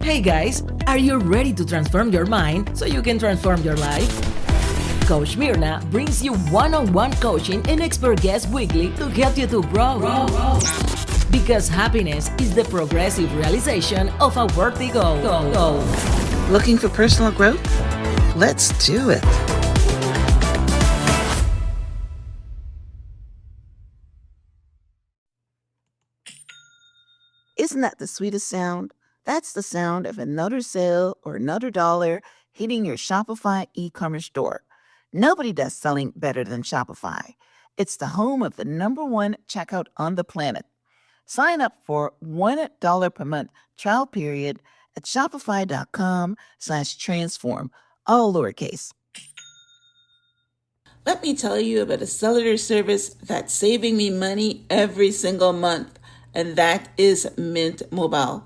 Hey guys, are you ready to transform your mind so you can transform your life? Coach Myrna brings you one-on-one coaching and expert guests weekly to help you to grow. Because happiness is the progressive realization of a worthy goal. Looking for personal growth? Let's do it. Isn't that the sweetest sound? That's the sound of another sale or another dollar hitting your Shopify e-commerce store. Nobody does selling better than Shopify. It's the home of the #1 checkout on the planet. Sign up for $1 per month trial period at shopify.com/transform, all lowercase. Let me tell you about a cellular service that's saving me money every single month, and that is Mint Mobile.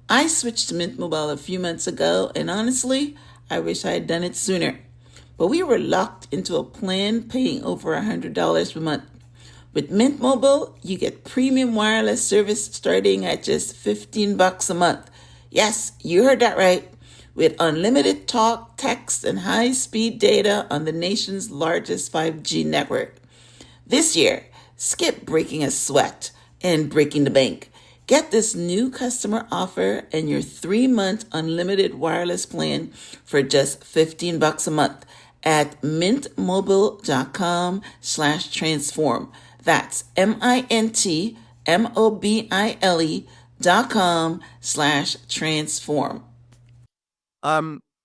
I switched to Mint Mobile a few months ago, and honestly, I wish I had done it sooner. But we were locked into a plan paying over $100 per month. With Mint Mobile, you get premium wireless service starting at just $15 a month. Yes, you heard that right. With unlimited talk, text, and high-speed data on the nation's largest 5G network. This year, skip breaking a sweat and breaking the bank. Get this new customer offer and your 3-month unlimited wireless plan for just $15 a month at mintmobile.com/transform. That's mintmobile.com/transform.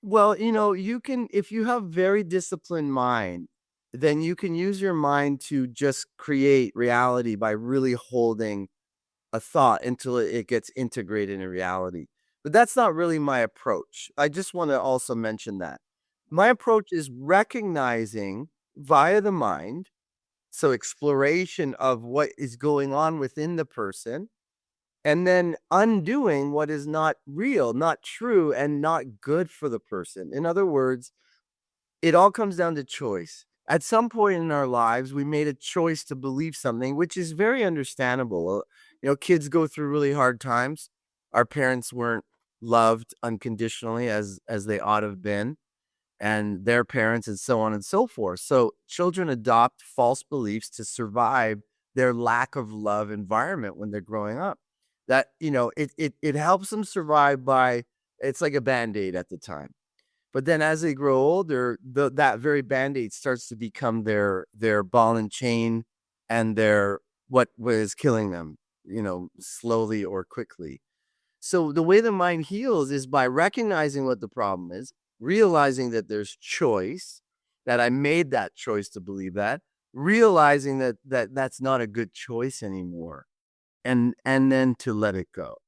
Well, you can, if you have very disciplined mind, then you can use your mind to just create reality by really holding a thought until it gets integrated in reality. But that's not really my approach. I just want to also mention that. My approach is recognizing via the mind, so exploration of what is going on within the person, and then undoing what is not real, not true, and not good for the person. In other words, it all comes down to choice. At some point in our lives, we made a choice to believe something, which is very understandable. Kids go through really hard times. Our parents weren't loved unconditionally as they ought to have been, and their parents, and so on and so forth. So children adopt false beliefs to survive their lack of love environment when they're growing up. That, it helps them survive by, it's like a Band-Aid at the time. But then as they grow older, that very Band-Aid starts to become their ball and chain and their what was killing them, slowly or quickly. So the way the mind heals is by recognizing what the problem is, realizing that there's choice, that I made that choice to believe that, realizing that that's not a good choice anymore, and then to let it go.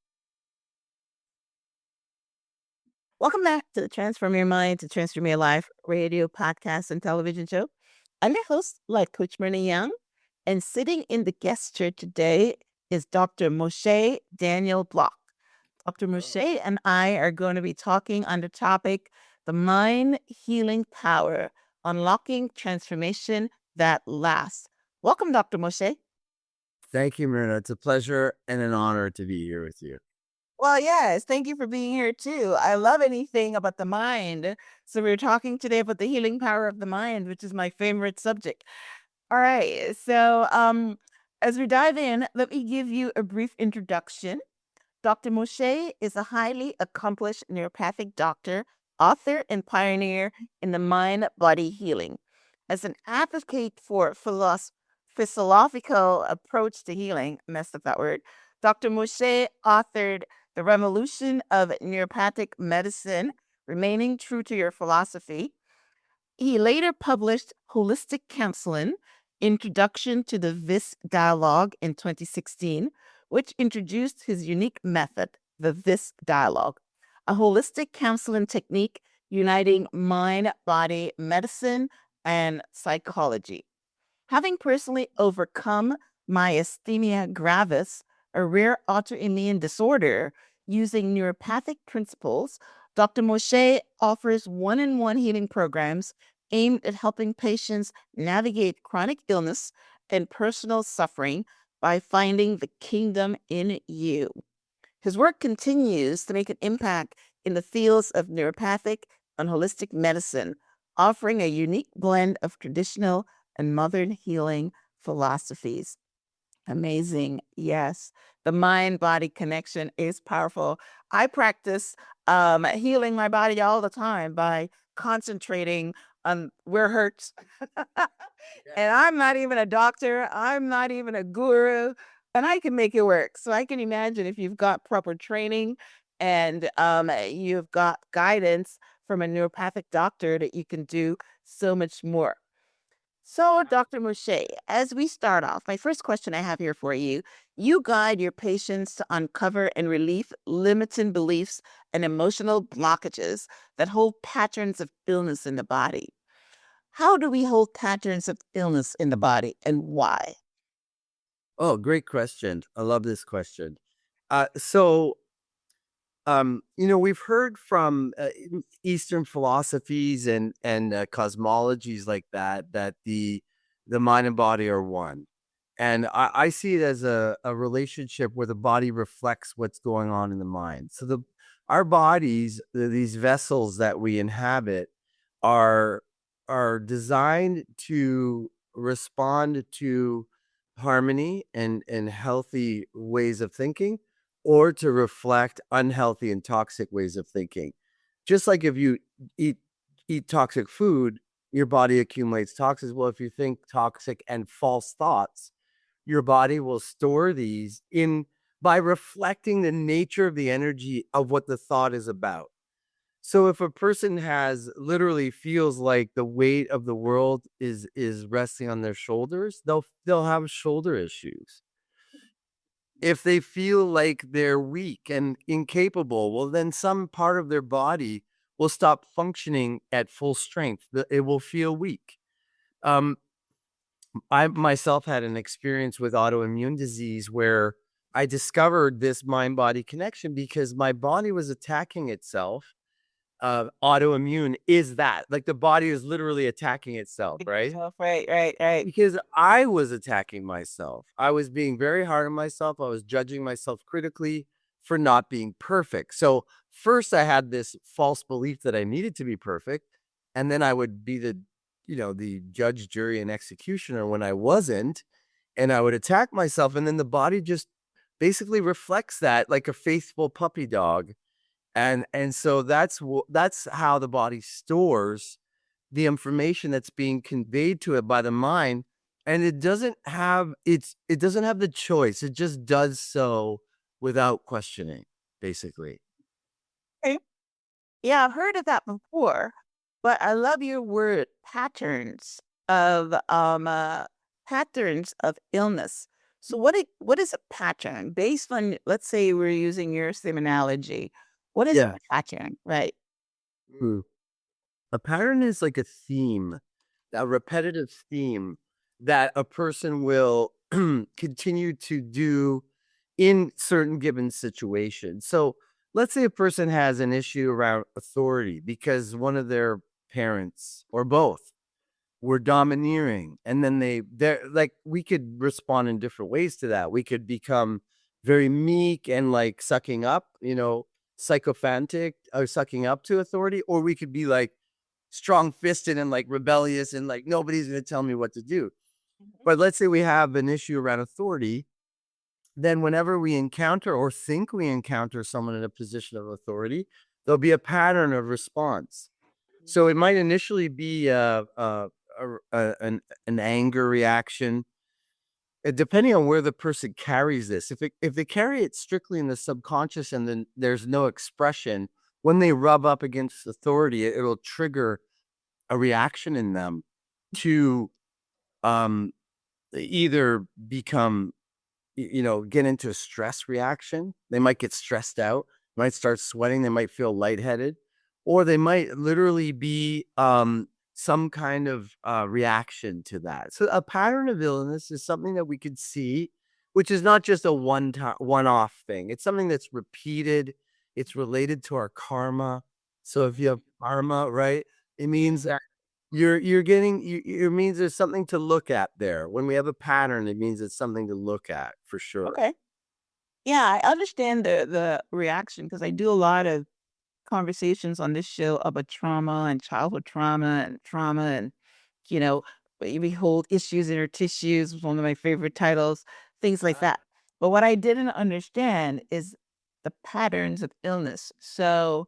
Welcome back to the Transform Your Mind to Transform Your Life radio, podcast, and television show. I'm your host, Life Coach Myrna Young, and sitting in the guest chair today is Dr. Moshe Daniel Block. Dr. Moshe and I are going to be talking on the topic, the mind healing power, unlocking transformation that lasts. Welcome, Dr. Moshe. Thank you, Myrna. It's a pleasure and an honor to be here with you. Well, yes, thank you for being here too. I love anything about the mind. So we're talking today about the healing power of the mind, which is my favorite subject. All right. So as we dive in, let me give you a brief introduction. Dr. Moshe is a highly accomplished naturopathic doctor, author, and pioneer in the mind-body healing. As an advocate for physiological approach to healing, messed up that word, Dr. Moshe authored The Revolution of Naturopathic Medicine, Remaining True to Your Philosophy. He later published Holistic Counseling, Introduction to the VIS Dialogue in 2016, which introduced his unique method, the VIS Dialogue, a holistic counseling technique uniting mind, body, medicine, and psychology. Having personally overcome myasthenia gravis, a rare autoimmune disorder, using neuropathic principles, Dr. Moshe offers one-on-one healing programs aimed at helping patients navigate chronic illness and personal suffering by finding the kingdom in you. His work continues to make an impact in the fields of neuropathic and holistic medicine, offering a unique blend of traditional and modern healing philosophies. Amazing. Yes. The mind body connection is powerful. I practice healing my body all the time by concentrating on where it hurts. And I'm not even a doctor, I'm not even a guru, and I can make it work. So I can imagine if you've got proper training and you've got guidance from a neuropathic doctor that you can do so much more. So, Dr. Moshe, as we start off, my first question I have here for you, you guide your patients to uncover and relieve limiting beliefs and emotional blockages that hold patterns of illness in the body. How do we hold patterns of illness in the body and why? Oh, great question. I love this question. So, we've heard from Eastern philosophies and cosmologies like that that the mind and body are one, and I see it as a relationship where the body reflects what's going on in the mind. So the our bodies, these vessels that we inhabit, are are designed to respond to harmony and healthy ways of thinking, or to reflect unhealthy and toxic ways of thinking. Just like if you eat eat toxic food, your body accumulates toxins. Well, if you think toxic and false thoughts, your body will store these in by reflecting the nature of the energy of what the thought is about. So if a person has literally feels like the weight of the world is resting on their shoulders, they'll have shoulder issues. If they feel like they're weak and incapable, well, then some part of their body will stop functioning at full strength. It will feel weak. Um, I myself had an experience with autoimmune disease where I discovered this mind body connection because my body was attacking itself. Autoimmune is that, like, the body is literally attacking itself, right? Right, right, right. Because I was attacking myself. I was being very hard on myself. I was judging myself critically for not being perfect. So first I had this false belief that I needed to be perfect, and then I would be the judge, jury, and executioner when I wasn't, and I would attack myself, and then the body just basically reflects that like a faithful puppy dog. And so that's how the body stores the information that's being conveyed to it by the mind, and it doesn't have the choice. It just does so without questioning, basically. Okay. Yeah, I've heard of that before, but I love your word of patterns of illness. So what is a pattern based on, let's say we're using your same analogy. What is a Yeah. pattern? Right. Mm. A pattern is like a theme, a repetitive theme that a person will continue to do in certain given situations. So let's say a person has an issue around authority because one of their parents or both were domineering, and then they're like, we could respond in different ways to that. We could become very meek and like sucking up, sycophantic or sucking up to authority, or we could be like strong fisted and like rebellious and like nobody's going to tell me what to do. Mhm. But let's say we have an issue around authority, then whenever we encounter or think we encounter someone in a position of authority, there'll be a pattern of response. So it might initially be an anger reaction, depending on where the person carries this. If they carry it strictly in the subconscious and then there's no expression, when they rub up against authority, it'll trigger a reaction in them to um, either become get into a stress reaction. They might get stressed out, might start sweating, they might feel lightheaded, or they might literally be some kind of reaction to that. So a pattern of illness is something that we could see, which is not just a one-off thing. It's something that's repeated. It's related to our karma. So if you have karma, right, it means that you're getting it means there's something to look at there. When we have a pattern, it means it's something to look at for sure. Okay. Yeah, I understand the reaction because I do a lot of conversations on this show about trauma and childhood trauma and, you know, we hold issues in our tissues was one of my favorite titles, things like that. But what I didn't understand is the patterns of illness. So,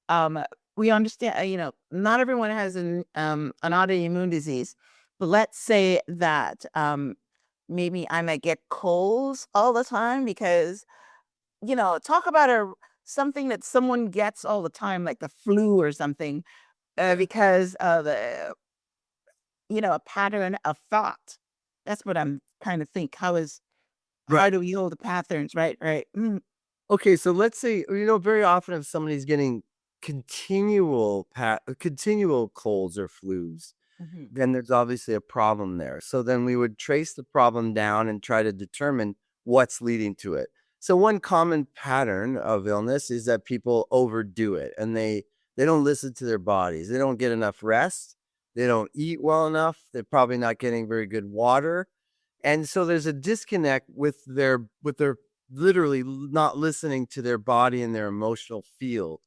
um, we understand, not everyone has an autoimmune disease, but let's say that maybe I might get colds all the time because, talk about something that someone gets all the time, like the flu or something, because of a pattern of thought. That's what I'm kind of think. How Right. do we hold the patterns? Right, right. Okay, so let's say, very often if somebody's getting continual colds or flus, Mhm. then there's obviously a problem there. So then we would trace the problem down and try to determine what's leading to it. So one common pattern of illness is that people overdo it and they don't listen to their bodies. They don't get enough rest. They don't eat well enough. They're probably not getting very good water. And so there's a disconnect with their literally not listening to their body and their emotional field.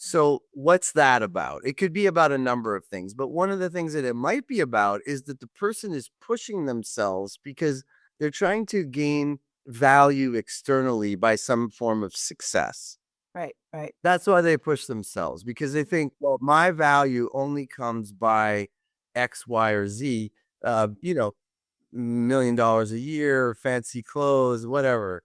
So, what's that about? It could be about a number of things, but one of the things that it might be about is that the person is pushing themselves because they're trying to gain value externally by some form of success. Right, right. That's why they push themselves because they think, well, my value only comes by X, Y, or Z. $1 million a year, fancy clothes, whatever.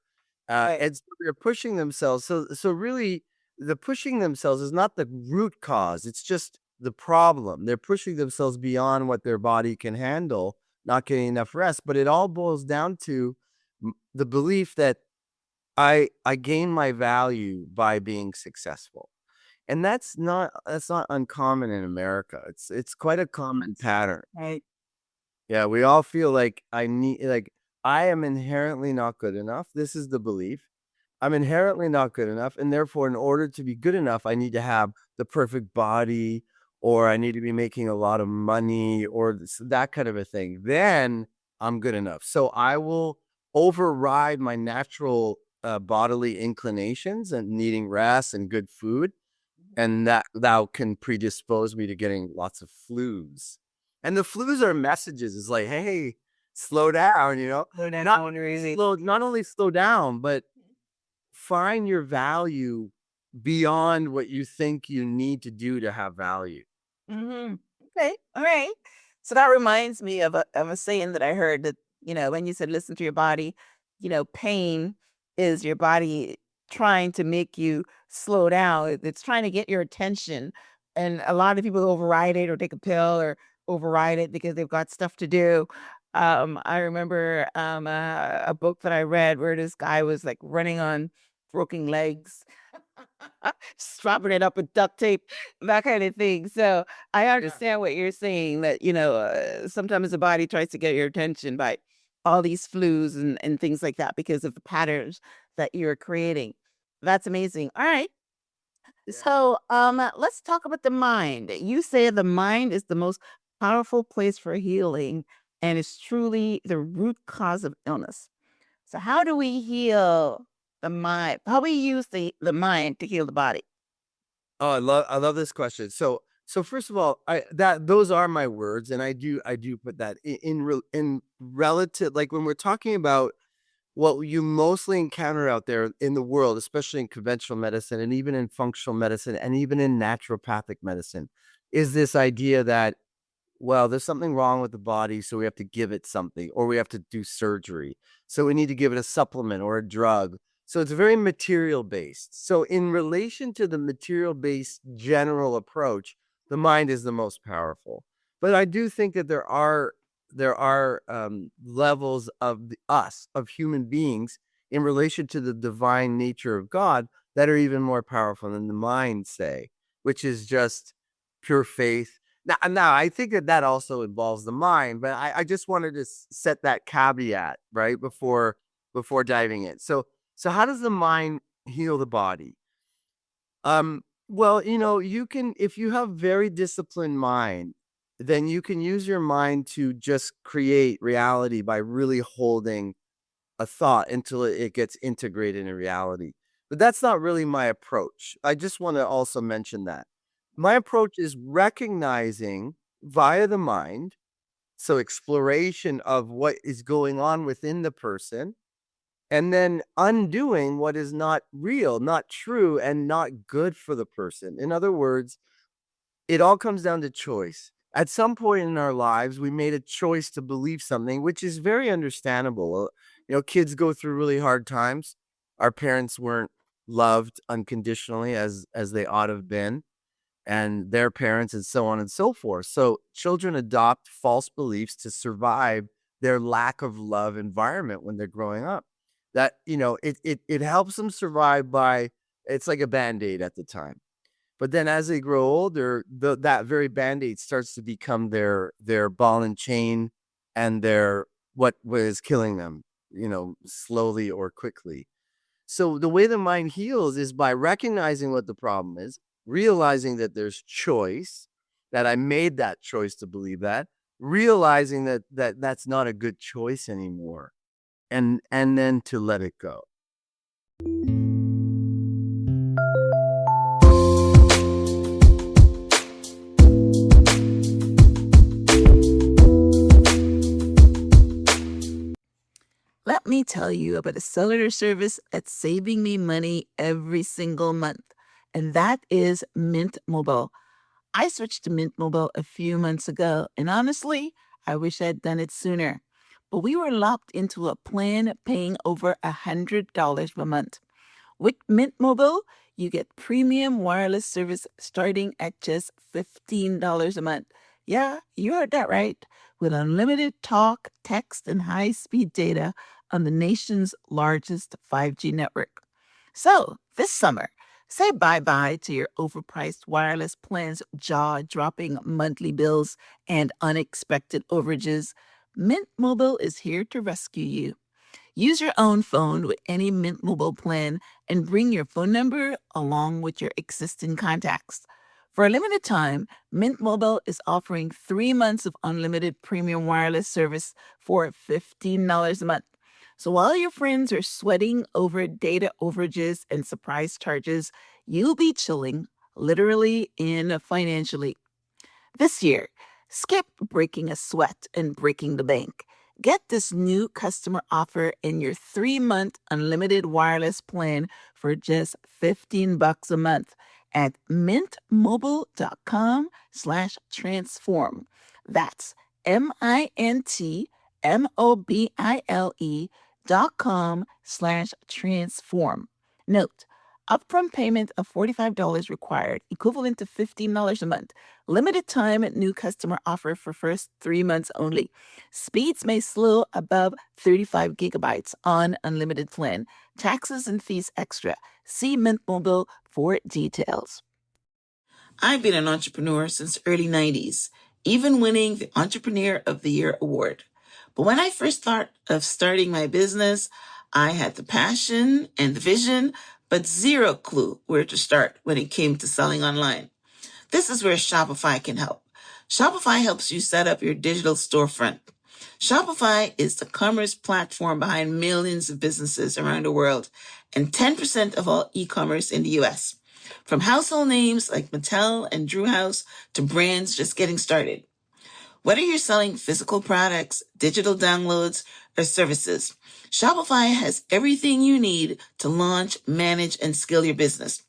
Right. And so they're pushing themselves. So really, the pushing themselves is not the root cause. It's just the problem. They're pushing themselves beyond what their body can handle, not getting enough rest. But it all boils down to the belief that I gain my value by being successful. And that's not uncommon in America. It's quite a common pattern. Right. Yeah, we all feel like I am inherently not good enough. This is the belief. I'm inherently not good enough, and therefore, in order to be good enough, I need to have the perfect body, or I need to be making a lot of money, or that kind of a thing. Then I'm good enough. So I will override my natural bodily inclinations and needing rest and good food, and that thou can predispose me to getting lots of flus. And the flus are messages. It's like, hey, slow down, Slow down, not crazy. not only slow down, but find your value beyond what you think you need to do to have value. Okay. All right. So that reminds me of a saying that I heard that, when you said listen to your body, pain is your body trying to make you slow down. It's trying to get your attention. And a lot of people override it or take a pill or override it because they've got stuff to do. I remember a book that I read where this guy was like running on broken legs, strapping it up with duct tape, that kind of thing. So I understand what you're saying that, sometimes the body tries to get your attention by all these flus and things like that because of the patterns that you're creating. That's amazing. All right. So let's talk about the mind. You say the mind is the most powerful place for healing and is truly the root cause of illness. So how do we heal the mind? How we use the mind to heal the body? Oh, I love this question. So first of all, I that those are my words, and I do put that in relative, like when we're talking about what you mostly encounter out there in the world, especially in conventional medicine and even in functional medicine and even in naturopathic medicine, is this idea that, well, there's something wrong with the body, so we have to give it something, or we have to do surgery. So we need to give it a supplement or a drug. So it's very material based. So in relation to the material based general approach, the mind is the most powerful. But I do think that there are levels of us, of human beings, in relation to the divine nature of God that are even more powerful than the mind, say, which is just pure faith. Now, I think that also involves the mind, but I just wanted to set that caveat right before diving in. So how does the mind heal the body? Well, you can, if you have very disciplined mind, then you can use your mind to just create reality by really holding a thought until it gets integrated in reality. But that's not really my approach. I just want to also mention that. My approach is recognizing via the mind, so exploration of what is going on within the person, and then undoing what is not real, not true, and not good for the person. In other words, it all comes down to choice. At some point in our lives, we made a choice to believe something, which is very understandable. Kids go through really hard times. Our parents weren't loved unconditionally as they ought to have been, and their parents, and so on and so forth. So children adopt false beliefs to survive their lack of love environment when they're growing up. That, it helps them survive by, it's like a Band-Aid at the time. But then as they grow older, that very Band-Aid starts to become their ball and chain, and their what was killing them, slowly or quickly. So the way the mind heals is by recognizing what the problem is, realizing that there's choice, that I made that choice to believe that, realizing that that's not a good choice anymore, and then to let it go. Let me tell you about a cellular service that's saving me money every single month, and that is Mint Mobile. I switched to Mint Mobile a few months ago, and honestly, I wish I'd done it sooner. But we were locked into a plan paying over $100 per month. With Mint Mobile, you get premium wireless service starting at just $15 a month. Yeah, you heard that right. With unlimited talk, text, and high speed data on the nation's largest 5G network. So, this summer, say bye bye to your overpriced wireless plans, jaw dropping monthly bills, and unexpected overages. Mint Mobile is here to rescue you. Use your own phone with any Mint Mobile plan and bring your phone number along with your existing contacts. For a limited time, Mint Mobile is offering 3 months of unlimited premium wireless service for $15 a month. So while your friends are sweating over data overages and surprise charges, you'll be chilling, literally and financially. This year, skip breaking a sweat and breaking the bank. Get this new customer offer in your 3-month unlimited wireless plan for just $15 a month at mintmobile.com/transform. That's MINTMOBILE.com/transform. Note, upfront payment of $45 required, equivalent to $15 a month. Limited time new customer offer for first 3 months only. Speeds may slow above 35 gigabytes on unlimited plan. Taxes and fees extra. See Mint Mobile for details. I've been an entrepreneur since the early 90s, even winning the Entrepreneur of the Year award. But when I first thought of starting my business, I had the passion and the vision, but zero clue where to start when it came to selling online. This is where Shopify can help. Shopify helps you set up your digital storefront. Shopify is the commerce platform behind millions of businesses around the world and 10% of all e-commerce in the US. From household names like Mattel and Drew House to brands just getting started. Whether you're selling physical products, digital downloads, or services, Shopify has everything you need to launch, manage, and scale your business.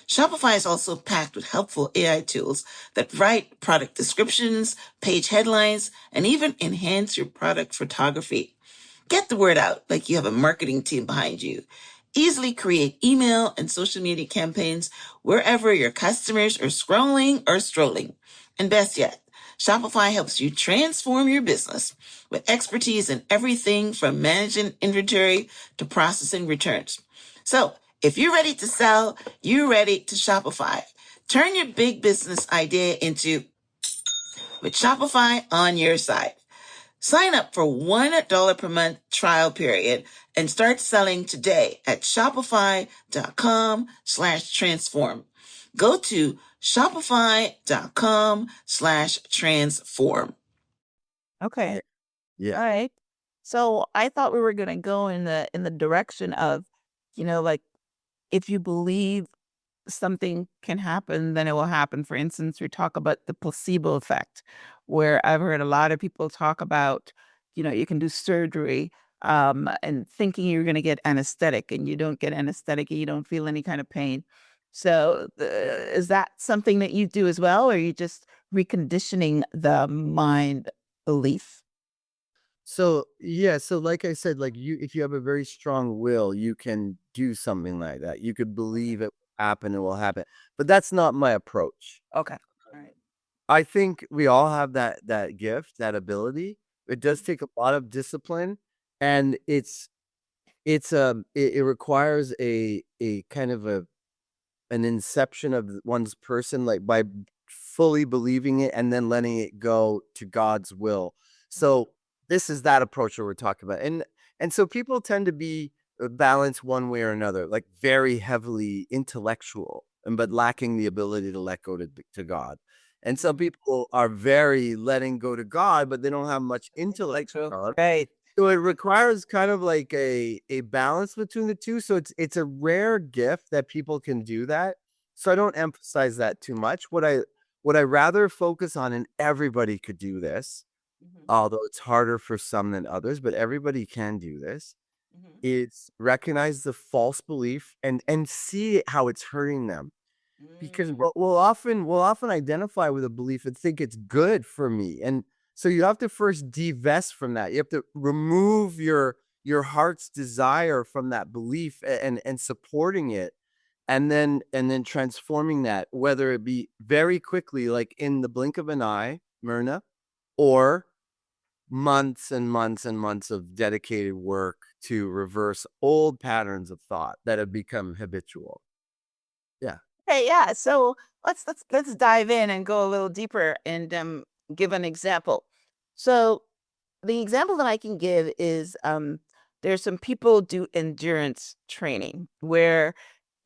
Shopify is also packed with helpful AI tools that write product descriptions, page headlines, and even enhance your product photography. Get the word out like you have a marketing team behind you. Easily create email and social media campaigns wherever your customers are scrolling or strolling. And best yet, Shopify helps you transform your business with expertise in everything from managing inventory to processing returns. So, if you're ready to sell, you're ready to Shopify. Turn your big business idea into with Shopify on your side. Sign up for $1 per month trial period and start selling today at shopify.com/transform. Go to shopify.com/transform. Okay. Yeah. All right. So I thought we were going to go in the direction of, like if you believe something can happen, then it will happen. For instance, we talk about the placebo effect, where I've heard a lot of people talk about, you can do surgery and thinking you're going to get anesthetic, and you don't get anesthetic and you don't feel any kind of pain. So, is that something that you do as well, or are you just reconditioning the mind belief? So yeah, so like I said, like if you have a very strong will, you can do something like that. You could believe it will happen, it will happen. But that's not my approach. Okay. All right. I think we all have that gift, that ability. It does Mhm. take a lot of discipline, and it requires a kind of an inception of one's person, like by fully believing it and then letting it go to God's will. So this is that approach that we're talking about. And so people tend to be balanced one way or another, like very heavily intellectual, and but lacking the ability to let go to God. And some people are very letting go to God, but they don't have much intellect for God. Right. So it requires kind of like a balance between the two. So it's a rare gift that people can do that. So I don't emphasize that too much. What I rather focus on, and everybody could do this, Mhm. although it's harder for some than others, but everybody can do this, Mhm. is recognize the false belief and see how it's hurting them. Because Mm. we'll often identify with a belief and think it's good for me, and so you have to first divest from that. You have to remove your heart's desire from that belief and supporting it, and then transforming that, whether it be very quickly, like in the blink of an eye, Myrna, or months and months and months of dedicated work to reverse old patterns of thought that have become habitual. Yeah. Hey, yeah. So let's dive in and go a little deeper and give an example. So the example that I can give is there's some people do endurance training where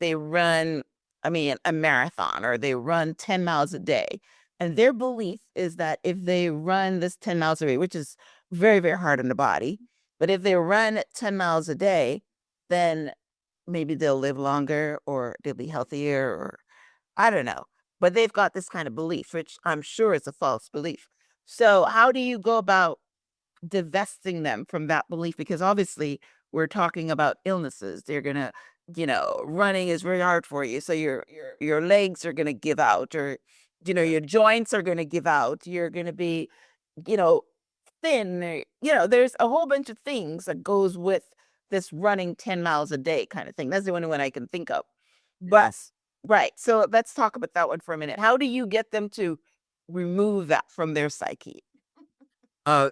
they run, I mean, a marathon, or they run 10 miles a day. And their belief is that if they run this 10 miles a day, which is very, very hard on the body, but if they run 10 miles a day, then maybe they'll live longer, or they'll be healthier, or I don't know. But they've got this kind of belief, which I'm sure is a false belief. So, how do you go about divesting them from that belief? Because obviously we're talking about illnesses. They're gonna, running is very hard for you. So your legs are gonna give out, or your joints are gonna give out. You're gonna be, you know, thin. There's a whole bunch of things that goes with this running 10 miles a day kind of thing. That's the only one I can think of. But Yes. right. So let's talk about that one for a minute. How do you get them to remove that from their psyche?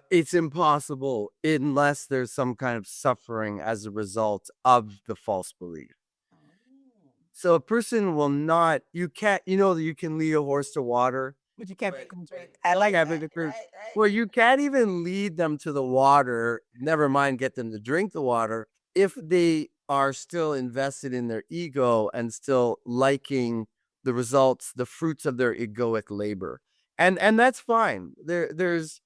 It's impossible unless there's some kind of suffering as a result of the false belief. So a person will not, you can't, you can lead a horse to water. But you can't make them drink. I like Yeah, that. but Right, right. well, you can't even lead them to the water, never mind get them to drink the water, if they are still invested in their ego and still liking the results, the fruits of their egoic labor. And that's fine. There's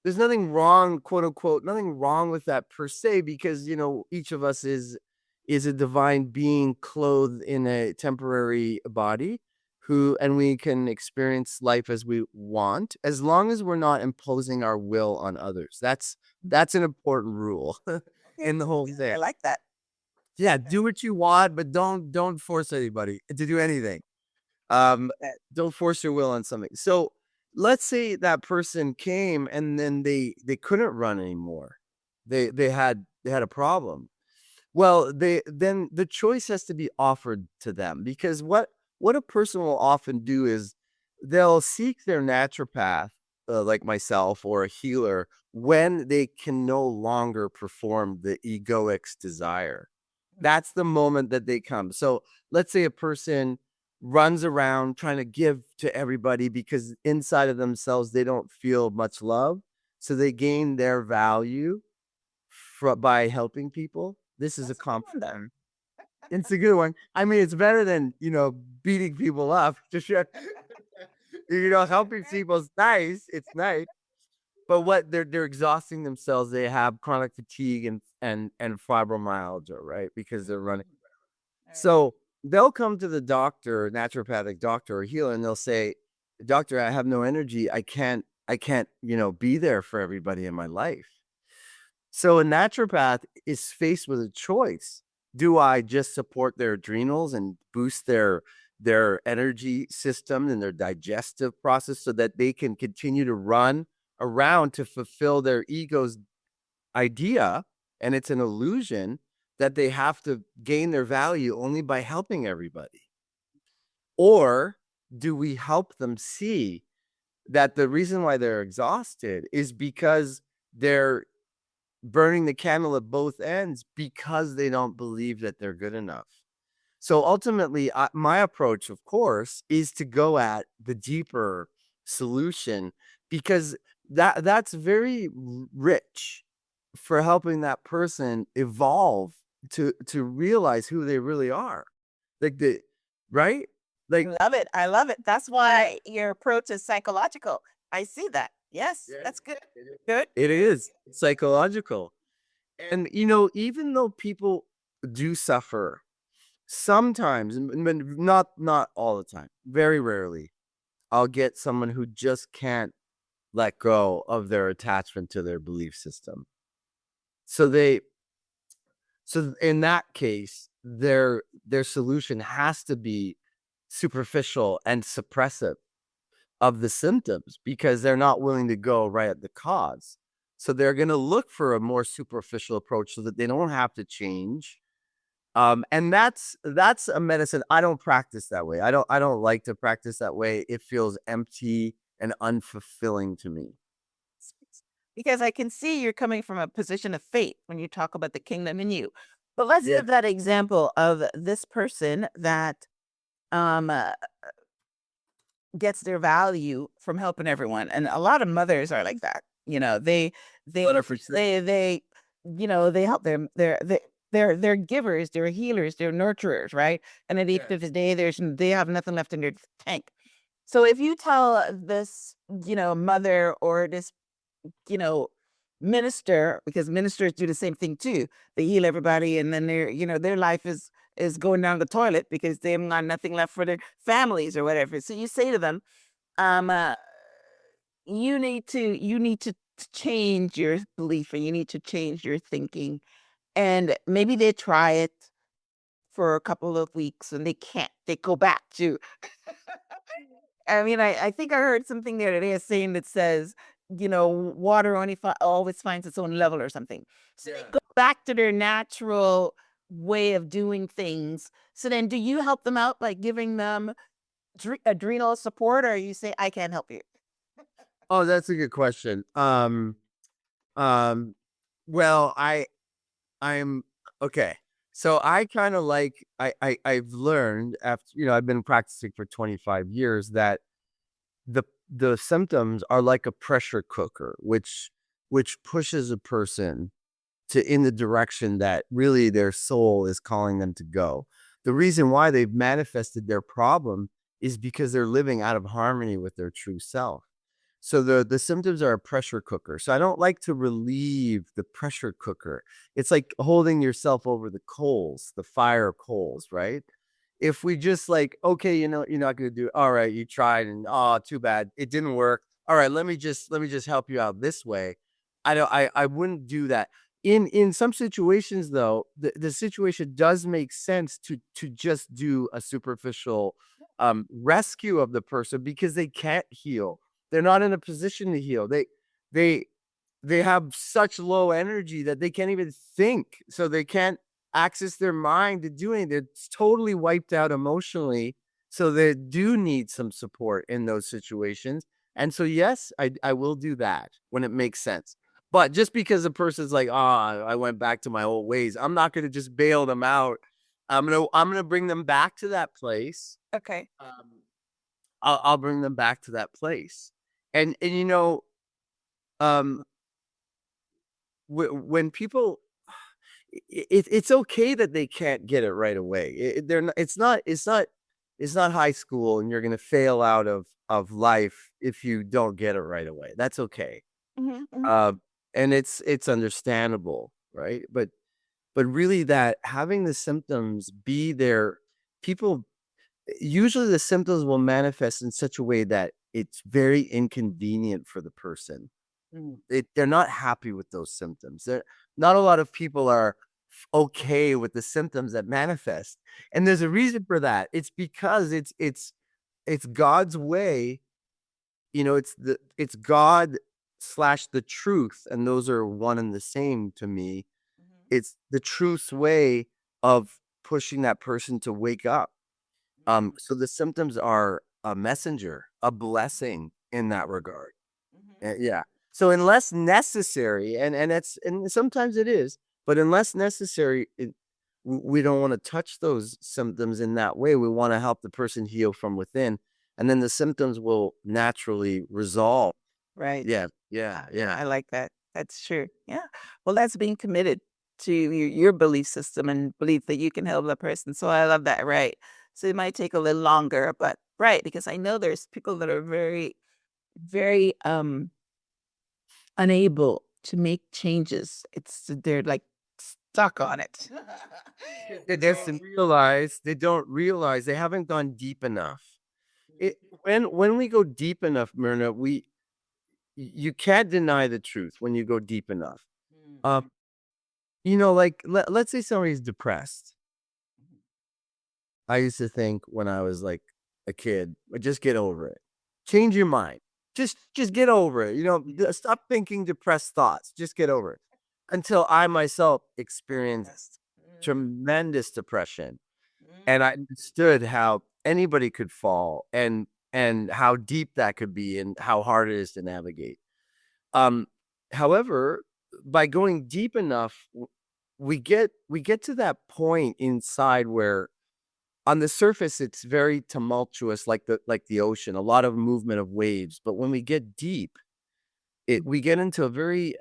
nothing wrong, quote unquote, nothing wrong with that per se, because each of us is a divine being clothed in a temporary body, who and we can experience life as we want, as long as we're not imposing our will on others. That's an important rule Okay, in the whole yeah, I thing. like that. Yeah, Okay. do what you want, but don't force anybody to do anything. Don't force your will on something. So let's say that person came and then they couldn't run anymore. They had a problem. Well, they then the choice has to be offered to them, because what a person will often do is they'll seek their naturopath, like myself, or a healer, when they can no longer perform the egoic's desire. That's the moment that they come. So let's say a person runs around trying to give to everybody because inside of themselves they don't feel much love. So they gain their value by helping people. This is a That's a good one, though. compliment. It's a good one. I mean, it's better than beating people up. Just helping Right. people's nice. It's nice, but what they're exhausting themselves. They have chronic fatigue and fibromyalgia, right? Because they're running. Mm. All So right. they'll come to the doctor, naturopathic doctor or healer, and they'll say, "Doctor, I have no energy. I can't, be there for everybody in my life." So a naturopath is faced with a choice. Do I just support their adrenals and boost their energy system and their digestive process so that they can continue to run around to fulfill their ego's idea, and it's an illusion that they have to gain their value only by helping everybody? Or do we help them see that the reason why they're exhausted is because they're burning the candle at both ends because they don't believe that they're good enough? So ultimately, my approach, of course, is to go at the deeper solution, because that's very rich for helping that person evolve to realize who they really are. Like the right? Like Love it. I love it. That's why your approach is psychological. I see that. Yes, Yeah, that's good. it is. Good. It is psychological. And even though people do suffer, sometimes, not all the time, very rarely, I'll get someone who just can't let go of their attachment to their belief system. So in that case, their solution has to be superficial and suppressive of the symptoms because they're not willing to go right at the cause. So they're going to look for a more superficial approach so that they don't have to change. And that's a medicine I don't practice that way. I don't like to practice that way. It feels empty and unfulfilling to me. Because I can see you're coming from a position of faith when you talk about the kingdom in you. But let's Yeah. give that example of this person that um uh, gets their value from helping everyone. And a lot of mothers are like that. They 100%. they they help them. They're givers, they're healers, they're nurturers, right? And at the end of the day, they have nothing left in their tank. So if you tell this, mother or this, you know, minister, because ministers do the same thing too. They heal everybody, and then their life is going down the toilet because they've got nothing left for their families or whatever. So you say to them, um, uh, you need to change your belief, and you need to change your thinking. And maybe they try it for a couple of weeks and they can't. They go back to I mean, I think I heard something the other day, a saying that says, water only always finds its own level or something. So they go back to their natural way of doing things. So then, do you help them out by giving them adrenal support, or you say, I can't help you? Oh, that's a good question. Um, well, I'm okay. So I kind of like I've learned after, I've been practicing for 25 years that the symptoms are like a pressure cooker, which pushes a person in the direction that really their soul is calling them to go. The reason why they've manifested their problem is because they're living out of harmony with their true self. So the symptoms are a pressure cooker. So I don't like to relieve the pressure cooker. It's like holding yourself over the coals, the fire coals, right? If we just like, okay, you're not going to do it. All right, you tried and oh, too bad. It didn't work. All right, let me just help you out this way. I wouldn't do that. In some situations though, the situation does make sense to just do a superficial rescue of the person because they can't heal. They're not in a position to heal. They they have such low energy that they can't even think. So they can't access their mind to do anything. They're totally wiped out emotionally. So they do need some support in those situations. And so yes, I will do that when it makes sense. But just because a person's like, I went back to my old ways, I'm not gonna just bail them out. I'm gonna bring them back to that place. Okay. I'll bring them back to that place. And um when people it's okay that they can't get it right away. They're not, it's not high school and you're going to fail out of life if you don't get it right away. That's okay. Hmm. uh, and it's understandable, right? But really, that having the symptoms be their people usually the symptoms will manifest in such a way that it's very inconvenient for the person. They're not happy with those symptoms. Not a lot of people are okay with the symptoms that manifest, and there's a reason for that. It's because it's God's way. It's God slash the truth, and those are one and the same to me. It's the truth's way of pushing that person to wake up. So the symptoms are a messenger, a blessing in that regard. Yeah. So unless necessary, and sometimes it is, but unless necessary, we don't want to touch those symptoms in that way. We want to help the person heal from within, and then the symptoms will naturally resolve. Right. Yeah, yeah, I yeah. like that. That's true. Yeah. Well, that's being committed to your belief system and belief that you can help the person. So I love that. Right. So it might take a little longer, but right, because I know there's people that are very, very unable to make changes. They're like stuck on it. They don't realize they haven't gone deep enough. When we go deep enough, Myrna, you can't deny the truth when you go deep enough. Um, like let's say somebody's depressed. I used to think when I was like a kid, just get over it. Change your mind. Just get over it. Stop thinking depressed thoughts. Just get over it. Until I myself experienced tremendous depression, and I understood how anybody could fall, and how deep that could be, and how hard it is to navigate. Um, However, by going deep enough, we get to that point inside where on the surface it's very tumultuous, like the ocean, a lot of movement of waves. But when we get deep, we get into a very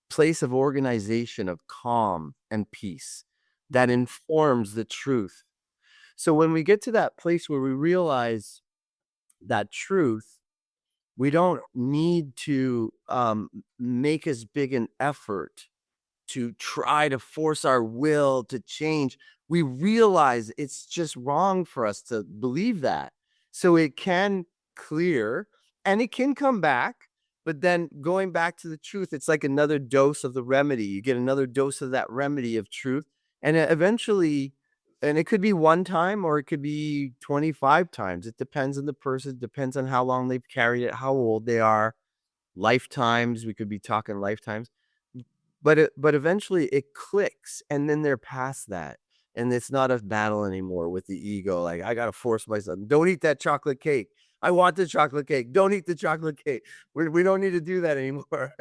place of organization, of calm and peace that informs the truth. So when we get to that place where we realize that truth, we don't need to make as big an effort to try to force our will to change. We realize it's just wrong for us to believe that. So it can clear and it can come back. But then going back to the truth, it's like another dose of the remedy. You get another dose of that remedy of truth. And eventually, and it could be one time or it could be 25 times. It depends on the person, depends on how long they've carried it, how old they are, lifetimes. We could be talking lifetimes. But eventually it clicks, and then they're past that, and it's not a battle anymore with the ego. Like, I gotta force myself. Don't eat that chocolate cake. I want the chocolate cake. Don't eat the chocolate cake. We don't need to do that anymore.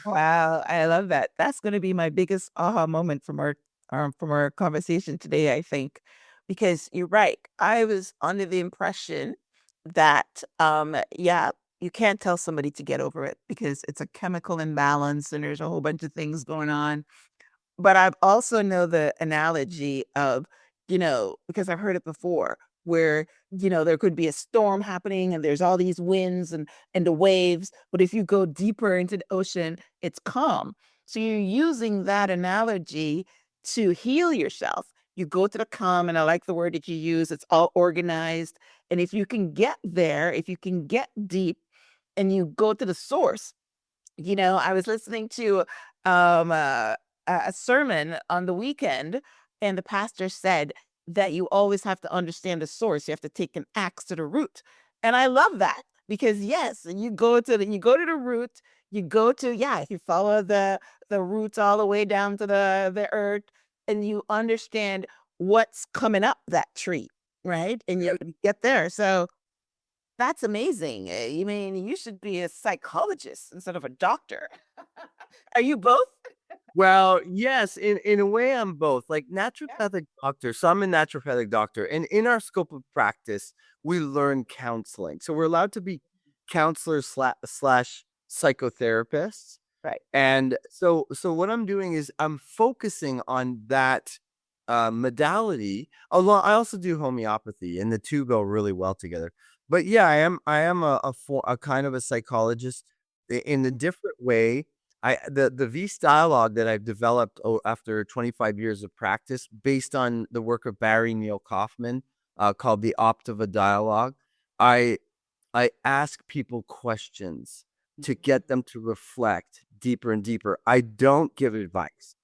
Wow, I love that. That's going to be my biggest aha moment from our conversation today, I think, because you're right. I was under the impression that yeah, you can't tell somebody to get over it because it's a chemical imbalance and there's a whole bunch of things going on. But I also know the analogy of, because I've heard it before, where, there could be a storm happening and there's all these winds and the waves, but if you go deeper into the ocean, it's calm. So you're using that analogy to heal yourself. You go to the calm, and I like the word that you use, it's all organized. And if you can get there, if you can get deep and you go to the source, I was listening to um, uh, a sermon on the weekend, and the pastor said that you always have to understand the source. You have to take an axe to the root, and I love that because yes, you go to the root. You go to if you follow the roots all the way down to the earth, and you understand what's coming up that tree, right? And you get there. So that's amazing. You mean you should be a psychologist instead of a doctor. Are you both? Well, yes, in a way, I'm both. Like naturopathic doctor, so I'm a naturopathic doctor, and in our scope of practice, we learn counseling. So we're allowed to be counselors slash psychotherapists. Right. And so what I'm doing is I'm focusing on that modality. Although I also do homeopathy, and the two go really well together. But yeah, I am a kind of a psychologist in a different way. The V's dialogue that I've developed after 25 years of practice, based on the work of Barry Neil Kaufman, called the Optiva dialogue. I ask people questions to get them to reflect deeper and deeper. I don't give advice.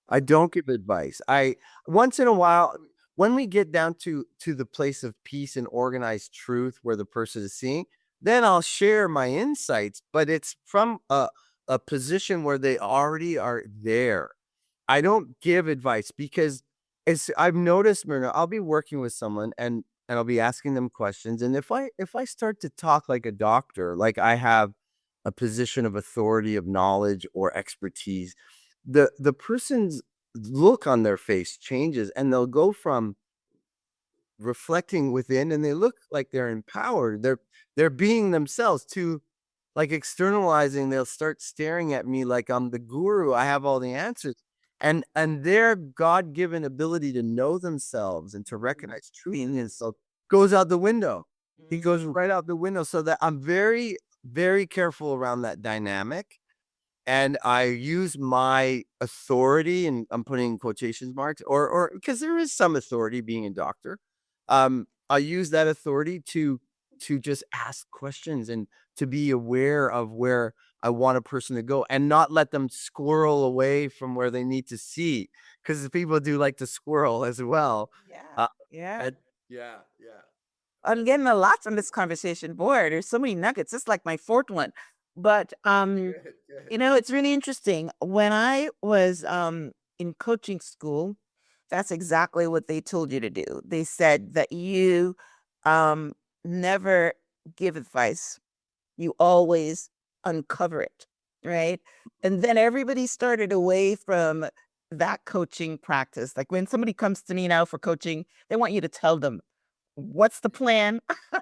I don't give advice. I once in a while, when we get down to the place of peace and organized truth where the person is seeing, then I'll share my insights, but it's from a position where they already are there. I don't give advice because I've noticed, Myrna, I'll be working with someone and I'll be asking them questions. And if I start to talk like a doctor, like I have a position of authority, of knowledge or expertise, the person's look on their face changes, and they'll go from reflecting within, and they look like they're empowered, they're being themselves, to like externalizing. They'll start staring at me like I'm the guru, I have all the answers, and their god-given ability to know themselves and to recognize truth in themselves goes out the window. He goes right out the window. So that I'm very, very careful around that dynamic. And I use my authority, and I'm putting in quotation marks, or because there is some authority being a doctor. I use that authority to just ask questions and to be aware of where I want a person to go, and not let them squirrel away from where they need to see, because people do like to squirrel as well. Yeah. Uh, Yeah. and yeah, yeah. I'm getting a lot from this conversation. Boy, there's so many nuggets. It's like my fourth one. But Good, good. it's really interesting. When I was in coaching school, that's exactly what they told you to do. They said that you um never give advice. You always uncover it, right? And then everybody started away from that coaching practice. Like when somebody comes to me now for coaching, they want you to tell them, what's the plan? Yeah,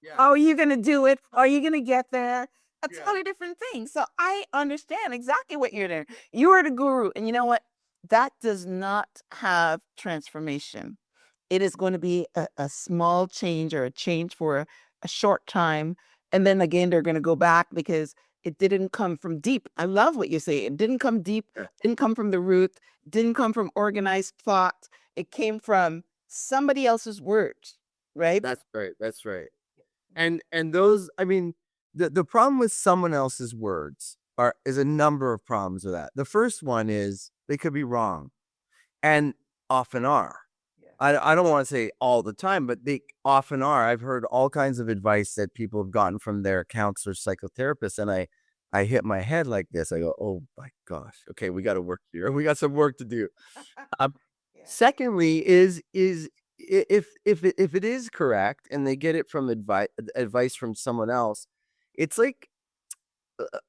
yeah, How are you going to do it? Are you going to get there? A yeah. totally different thing. So I understand exactly what you're doing. You are the guru. And you know what? That does not have transformation. It is going to be a small change, or a change for a short time. And then again, they're going to go back because it didn't come from deep. I love what you say. It didn't come deep, Yeah. didn't come from the root, didn't come from organized thought. It came from somebody else's words, right? That's right. That's right. And those, I mean, the problem with someone else's words is a number of problems with that. The first one is they could be wrong, and often are. I don't want to say all the time, but they often are. I've heard all kinds of advice that people have gotten from their counselors, psychotherapists, and I hit my head like this. I go, oh my gosh, okay, we got to work here. We got some work to do. Um, Secondly, if it is correct and they get it from advice from someone else, it's like,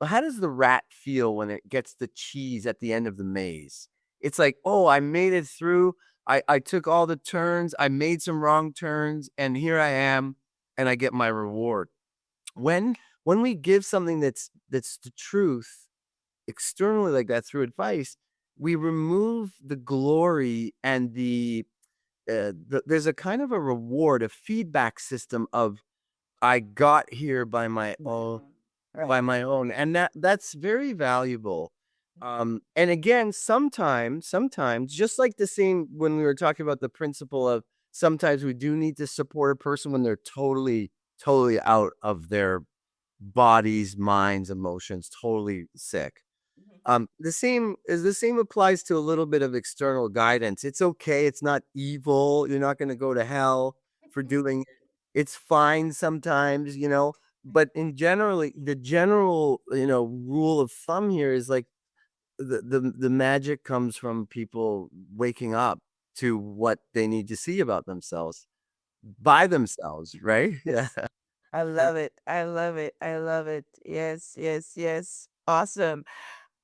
how does the rat feel when it gets the cheese at the end of the maze? It's like, oh, I made it through. I took all the turns. I made some wrong turns, and here I am, and I get my reward. When we give something that's the truth externally like that through advice, we remove the glory and there's a kind of a reward, a feedback system of I got here by my own, and that's very valuable. And again, sometimes, just like the same when we were talking about the principle of sometimes we do need to support a person when they're totally out of their bodies, minds, emotions, totally sick. The same applies to a little bit of external guidance. It's okay. It's not evil. You're not going to go to hell for doing it. It's fine sometimes, but the general, rule of thumb here is like the magic comes from people waking up to what they need to see about themselves by themselves, right? Yeah. I love it. I love it. I love it. Yes, yes, yes. Awesome.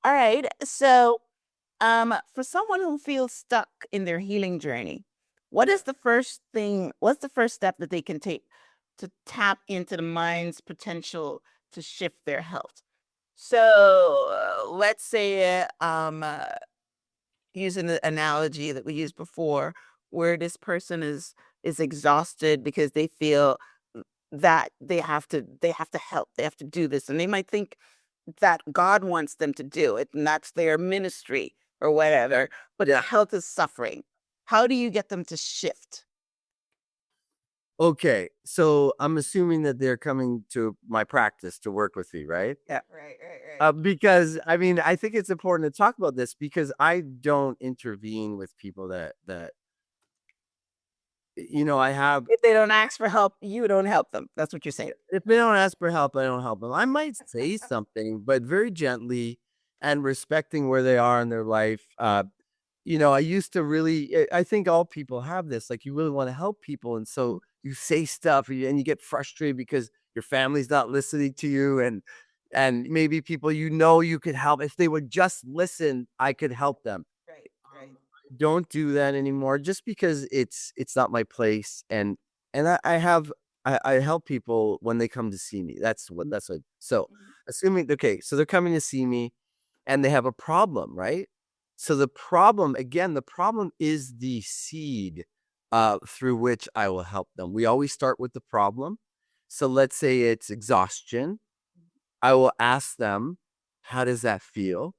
All right. So, for someone who feels stuck in their healing journey, what's the first step that they can take to tap into the mind's potential to shift their health? So, let's say, using the analogy that we used before, where this person is exhausted because they feel that they have to help, they have to do this, and they might think that God wants them to do it, and that's their ministry or whatever, but the health is suffering. How do you get them to shift? Okay, so I'm assuming that they're coming to my practice to work with me, right? Yeah. Right. Because I mean, I think it's important to talk about this because I don't intervene with people that I have. If they don't ask for help, you don't help them. That's what you're saying. If they don't ask for help, I don't help them. I might say something, but very gently and respecting where they are in their life. I used to really, I think all people have this, like you really want to help people. And so you say stuff and you get frustrated because your family's not listening to you. And maybe people, you could help. If they would just listen, I could help them. Right. Don't do that anymore just because it's not my place. And I help people when they come to see me. That's what. So assuming, okay, so they're coming to see me and they have a problem, right? So the problem is the seed through which I will help them. We always start with the problem. So let's say it's exhaustion. I will ask them, how does that feel?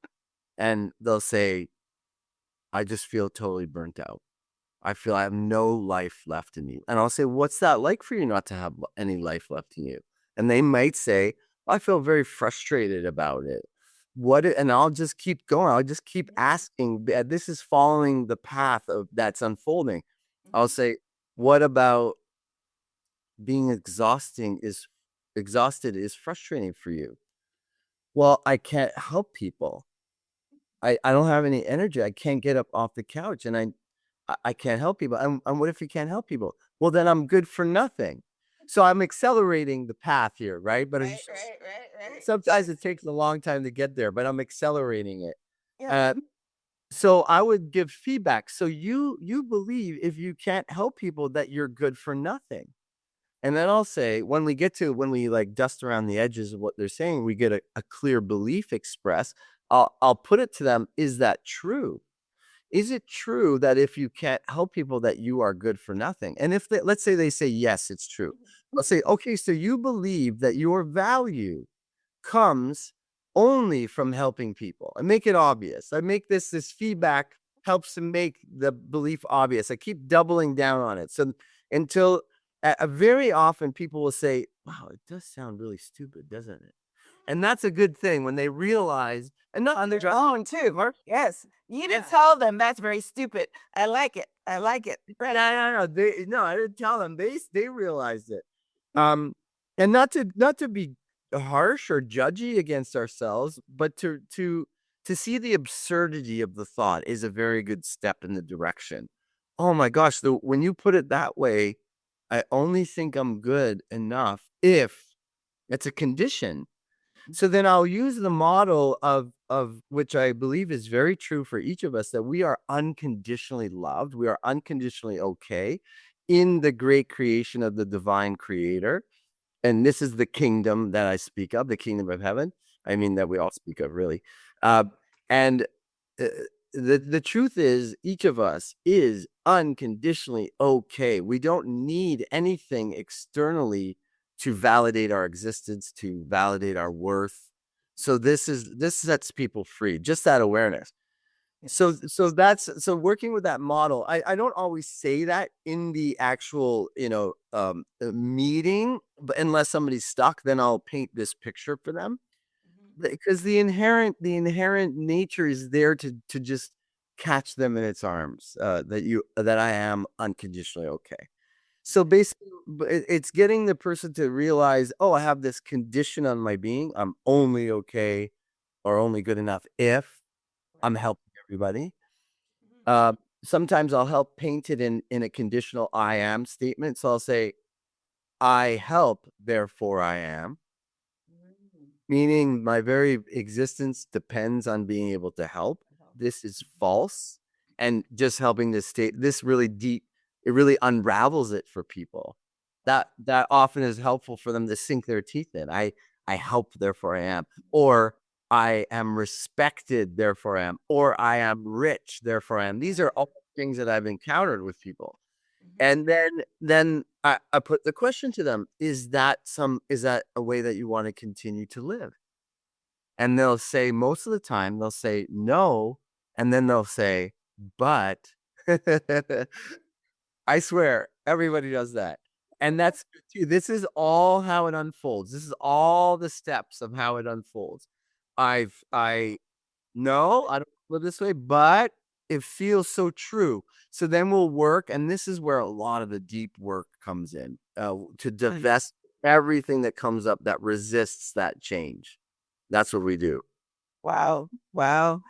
And they'll say, I just feel totally burnt out. I feel I have no life left in me. And I'll say, what's that like for you not to have any life left in you? And they might say, I feel very frustrated about it. And I'll just keep going. I'll just keep asking. This is following the path of that's unfolding. I'll say, what about being exhausted is frustrating for you? Well, I can't help people. I don't have any energy. I can't get up off the couch and I can't help people. And what if you can't help people? Well, then I'm good for nothing. So I'm accelerating the path here, right? But Right. sometimes it takes a long time to get there, but I'm accelerating it. Yeah. Uh, so I would give feedback. So you believe if you can't help people that you're good for nothing. And then I'll say, when we like dust around the edges of what they're saying, we get a clear belief expressed. I'll put it to them, is that true? Is it true that if you can't help people that you are good for nothing? And if let's say they say, yes, it's true. I'll say, okay, so you believe that your value comes only from helping people, and make it obvious. I make this feedback helps to make the belief obvious. I keep doubling down on it. So until very often people will say, wow, it does sound really stupid, doesn't it? And that's a good thing when they realize, and not On their own too. Yes. You didn't tell them that's very stupid. I like it. Right. no, I didn't tell them. They realized it. And not to be harsh or judgy against ourselves, but to see the absurdity of the thought is a very good step in the direction. Oh my gosh, when you put it that way, I only think I'm good enough if it's a condition. So then I'll use the model of which I believe is very true for each of us, that we are unconditionally loved. We are unconditionally okay in the great creation of the divine creator. And this is the kingdom that I speak of, the kingdom of heaven. I mean, that we all speak of, really. And the truth is, each of us is unconditionally okay. We don't need anything externally to validate our existence, to validate our worth. So this sets people free, just that awareness. So working with that model, I don't always say that in the actual meeting, but unless somebody's stuck, then I'll paint this picture for them, because the inherent nature is there to just catch them in its arms, that I am unconditionally okay. So basically, it's getting the person to realize, oh, I have this condition on my being. I'm only okay or only good enough if I'm helping everybody. Sometimes I'll help paint it in a conditional I am statement. So I'll say, I help, therefore I am. Meaning my very existence depends on being able to help. This is false. And just helping this really deep, it really unravels it for people. That often is helpful for them to sink their teeth in. I help, therefore I am. Or I am respected, therefore I am. Or I am rich, therefore I am. These are all things that I've encountered with people. And then I put the question to them, is that a way that you want to continue to live? And they'll say, most of the time, they'll say no, and then they'll say, but. I swear, everybody does that. And that's good too. This is all how it unfolds. This is all the steps of how it unfolds. I no, I don't live this way, but it feels so true. So then we'll work, and this is where a lot of the deep work comes in, to divest everything that comes up that resists that change. That's what we do. Wow. Wow.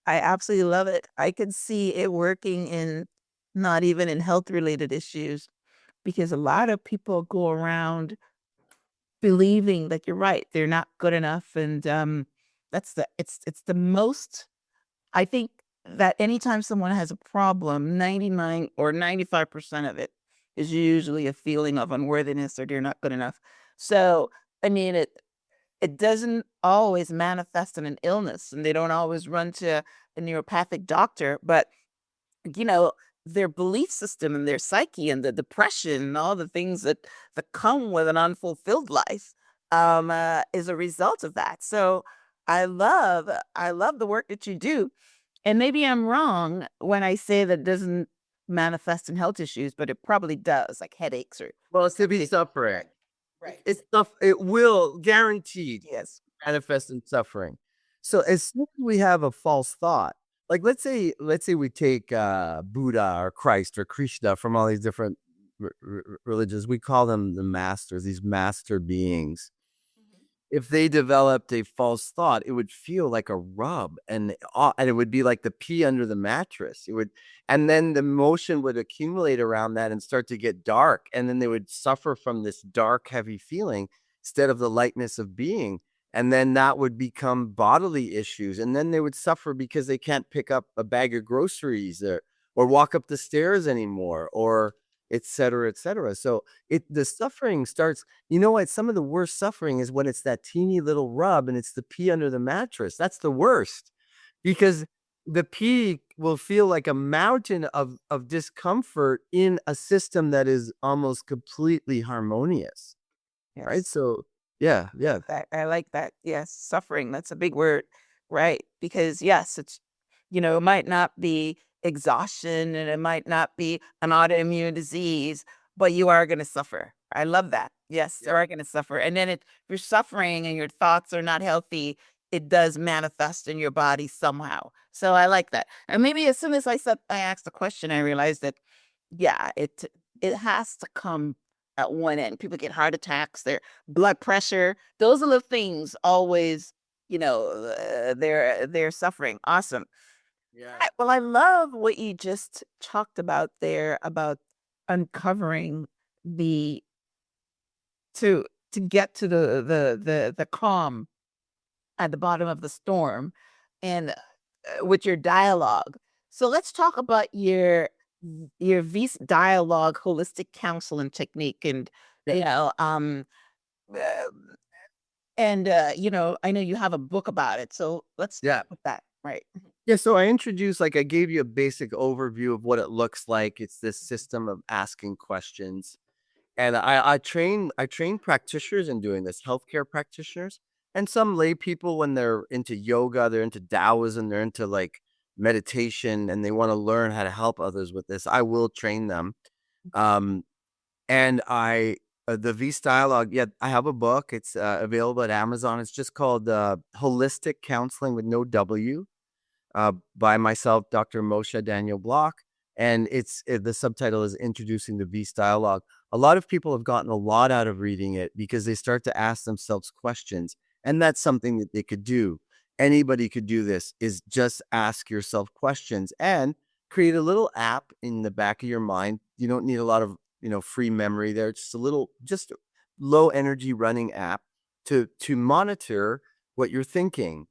I absolutely love it. I could see it working in not even in health related issues because a lot of people go around believing that you're right, they're not good enough. And it's the most I think that anytime someone has a problem, 99 or 95% of it is usually a feeling of unworthiness or they're not good enough. So I mean it doesn't always manifest in an illness and they don't always run to a neuropathic doctor, but you know, their belief system and their psyche and the depression and all the things that come with an unfulfilled life is a result of that. So I love the work that you do. And maybe I'm wrong when I say that it doesn't manifest in health issues, but it probably does, like headaches or Well, it's to be suffering. right. It's stuff. It will guaranteed Yes. manifest in suffering. So as soon as we have a false thought, like let's say we take Buddha or Christ or Krishna from all these different religions, we call them the masters, these master beings. If they developed a false thought, it would feel like a rub, and it would be like the pee under the mattress. It would, and then the emotion would accumulate around that and start to get dark, and then they would suffer from this dark, heavy feeling instead of the lightness of being. And then that would become bodily issues, and then they would suffer because they can't pick up a bag of groceries or walk up the stairs anymore, or et cetera, et cetera. So the suffering starts. You know what? Some of the worst suffering is when it's that teeny little rub and it's the pee under the mattress. That's the worst because the pee will feel like a mountain of discomfort in a system that is almost completely harmonious. Right. Yes. So yeah, yeah. I like that. Yes, suffering, that's a big word, right? Because yes, it might not be exhaustion and it might not be an autoimmune disease, but you are going to suffer. I love that. Yes, you Yeah. are going to suffer. And then if you're suffering and your thoughts are not healthy, it does manifest in your body somehow. So I like that. And maybe as soon as I asked the question, I realized that yeah, it has to come at one end. People get heart attacks, their blood pressure, those are the things always, they're suffering. Awesome. Yeah. Well, I love what you just talked about there about uncovering the to get to the calm at the bottom of the storm and with your dialogue. So let's talk about your VIS dialogue holistic counseling technique and you know uh, I know you have a book about it. So let's Yeah. talk about that. Right. Yeah, so I introduced, like, I gave you a basic overview of what it looks like. It's this system of asking questions. And I train practitioners in doing this, healthcare practitioners, and some lay people when they're into yoga, they're into Taoism, they're into like meditation, and they want to learn how to help others with this. I will train them. Um, and the V's Dialogue, yeah, I have a book. It's available at Amazon. It's just called Holistic Counseling with no W, by myself, Dr. Moshe Daniel Block. And the subtitle is Introducing the Beast Dialogue. A lot of people have gotten a lot out of reading it because they start to ask themselves questions. And that's something that they could do. Anybody could do this, is just ask yourself questions and create a little app in the back of your mind. You don't need a lot of, free memory there. Just low energy running app to monitor what you're thinking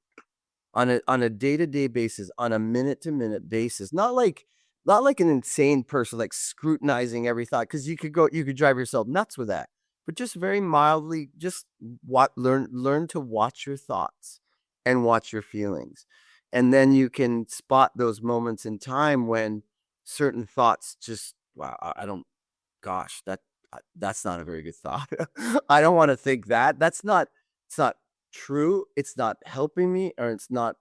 on a day-to-day basis, on a minute-to-minute basis. Not like an insane person, like scrutinizing every thought, because you could drive yourself nuts with that. But just very mildly, just learn to watch your thoughts and watch your feelings. And then you can spot those moments in time when certain thoughts just, wow, I don't, gosh, that's not a very good thought. I don't want to think that. It's not true, it's not helping me, or it's not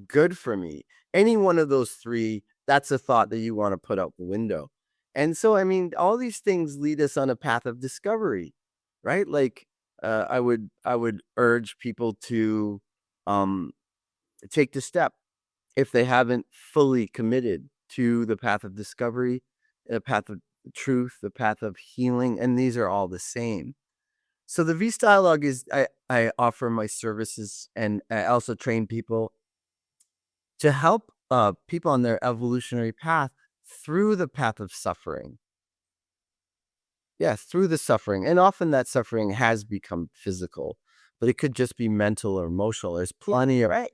good for me. Any one of those three, that's a thought that you want to put out the window. And so, I mean, all these things lead us on a path of discovery, right? Like, I would urge people to um, take the step if they haven't fully committed to the path of discovery, the path of truth, the path of healing, and these are all the same. So the V dialogue is I offer my services, and I also train people to help people on their evolutionary path through the path of suffering. Yes, through the suffering. And often that suffering has become physical, but it could just be mental or emotional. There's plenty of Right.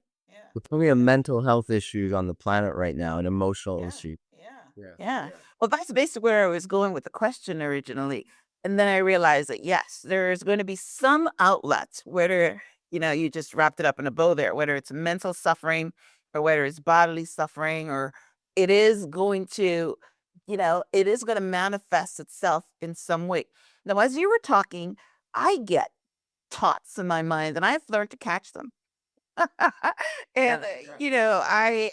plenty of mental health issues on the planet right now, and emotional Yeah. issues. Yeah. Yeah. Yeah. Well, that's basically where I was going with the question originally. And then I realized that yes, there's going to be some outlets, whether, you just wrapped it up in a bow there, whether it's mental suffering or whether it's bodily suffering, or it is going to, it is going to manifest itself in some way. Now, as you were talking, I get thoughts in my mind and I've learned to catch them. And I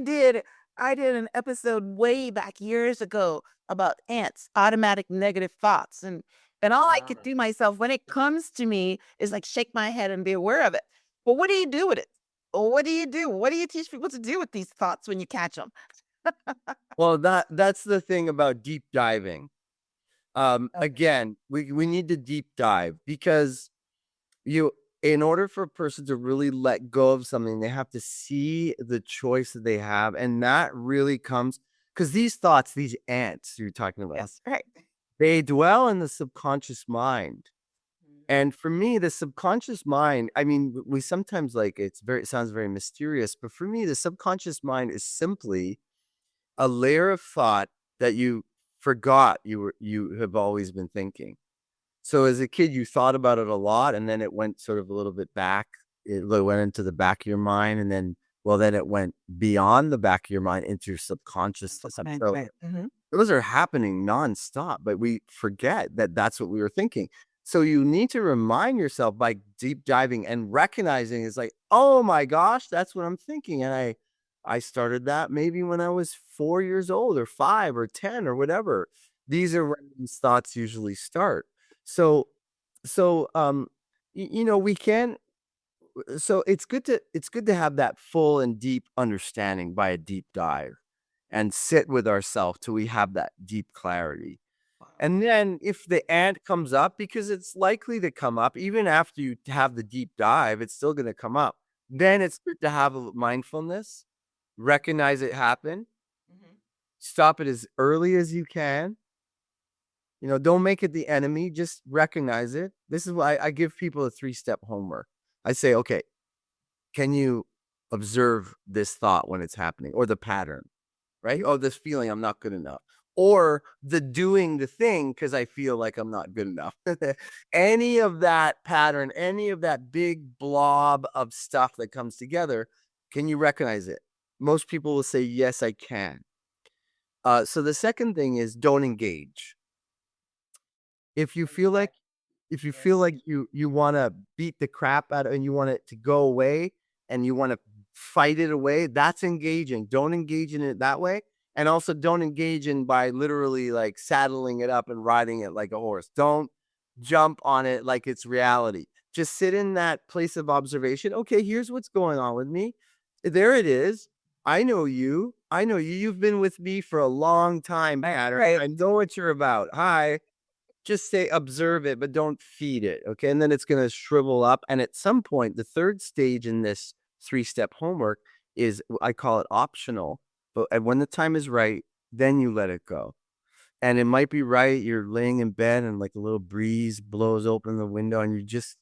did an episode way back years ago about ants, automatic negative thoughts, and all I could do myself when it comes to me is like shake my head and be aware of it. But what do you do with it? What do you do? What do you teach people to do with these thoughts when you catch them? Well, that's the thing about deep diving. Again, we need to deep dive because you in order for a person to really let go of something, they have to see the choice that they have, and that really comes because these thoughts, these ants you're talking about, Yes, right. they dwell in the subconscious mind. And for me, the subconscious mind, I mean, we sometimes like it sounds very mysterious, but for me, the subconscious mind is simply a layer of thought that you forgot you have always been thinking. So as a kid, you thought about it a lot, and then it went sort of a little bit back. Went into the back of your mind, and then, well, then it went beyond the back of your mind into your subconscious thought. Right, So right. those are happening nonstop, but we forget that that's what we were thinking. So you need to remind yourself by deep diving and recognizing it's like, oh my gosh, that's what I'm thinking. And I started that maybe when I was 4 years old or 5 or 10 or whatever. These are when these thoughts usually start. So, we can. So it's good to have that full and deep understanding by a deep dive and sit with ourselves till we have that deep clarity. And then if the ant comes up, because it's likely to come up, even after you have the deep dive, it's still going to come up. Then it's good to have a mindfulness, recognize it happen, stop it as early as you can. Don't make it the enemy, just recognize it. This is why I give people a 3-step homework. I say, okay, can you observe this thought when it's happening or the pattern? Right? Oh, this feeling I'm not good enough. Or the doing the thing because I feel like I'm not good enough. Any of that pattern, any of that big blob of stuff that comes together, can you recognize it? Most people will say, yes, I can. So the second thing is don't engage. If you feel like you wanna beat the crap out of and you want it to go away and you wanna fight it away, that's engaging. Don't engage in it that way, and also don't engage in by literally, like, saddling it up and riding it like a horse. Don't jump on it like it's reality. Just sit in that place of observation. "Okay, here's what's going on with me. There it is. I know you. I know you. You've been with me for a long time, pattern. Right. I know what you're about. Hi." Just say observe it, but don't feed it, okay? And then it's gonna shrivel up, and at some point, the 3rd stage in this 3-step homework is I call it optional, but when the time is right, then you let it go. And it might be right, you're laying in bed and, like, a little breeze blows open the window, and you just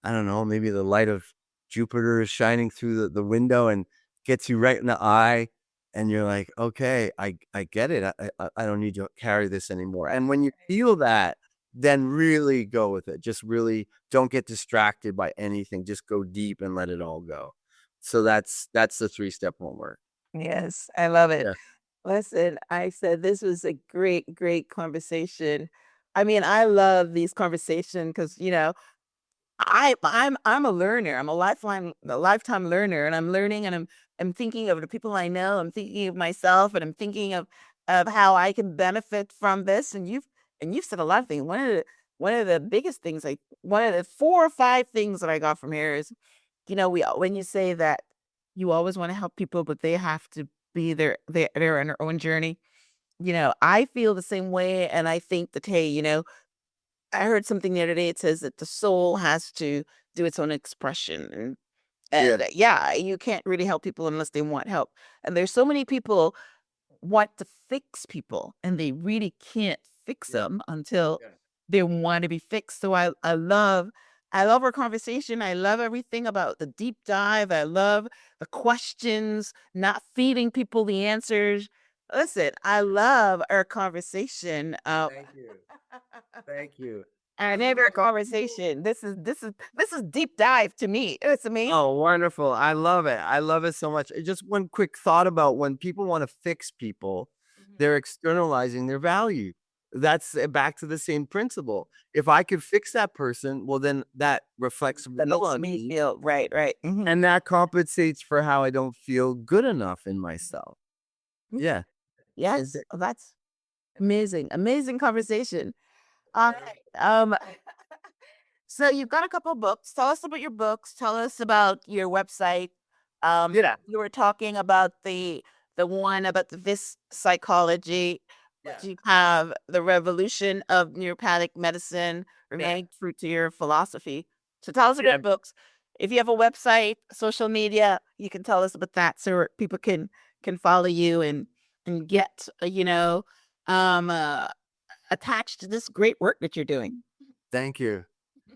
I don't know, maybe the light of Jupiter is shining through the window and gets you right in the eye, and you're like, "Okay, I get it. I don't need to carry this anymore." And when you feel that, then really go with it. Just really don't get distracted by anything. Just go deep and let it all go. So that's the 3-step homework. Yes, I love it. Yeah. Listen, I said this was a great, great conversation. I mean, I love these conversations because, I'm a learner. I'm a lifetime learner, and I'm learning, and I'm thinking of the people I know. I'm thinking of myself, and I'm thinking of how I can benefit from this. And you've said a lot of things. One of the biggest things, like one of the 4 or 5 things that I got from here is, when you say that you always want to help people, but they have to be they're on their own journey. I feel the same way, and I think that, hey, I heard something the other day. It says that the soul has to do its own expression. And yeah, you can't really help people unless they want help. And there's so many people want to fix people, and they really can't fix them until they want to be fixed. So I love our conversation. I love everything about the deep dive. I love the questions, not feeding people the answers. Listen, I love our conversation. Thank you. Thank you. Our neighbor conversation. This is deep dive to me. It's amazing. Oh, wonderful. I love it. I love it so much. Just one quick thought about when people want to fix people, they're externalizing their value. That's back to the same principle. If I could fix that person, well, then that reflects That well makes on me me, feel right, right. and that compensates for how I don't feel good enough in myself. Yeah. Yes, that's amazing. Amazing conversation. All right. So you've got a couple books. Tell us about your books. Tell us about your website. Yeah. You were talking about the one about this psychology. Yeah. You have the revolution of neuropathic medicine, remaining true to your philosophy. So tell us about Yeah. your books. If you have a website, social media, you can tell us about that, so people can follow you and get um uh, attached to this great work that you're doing. Thank you.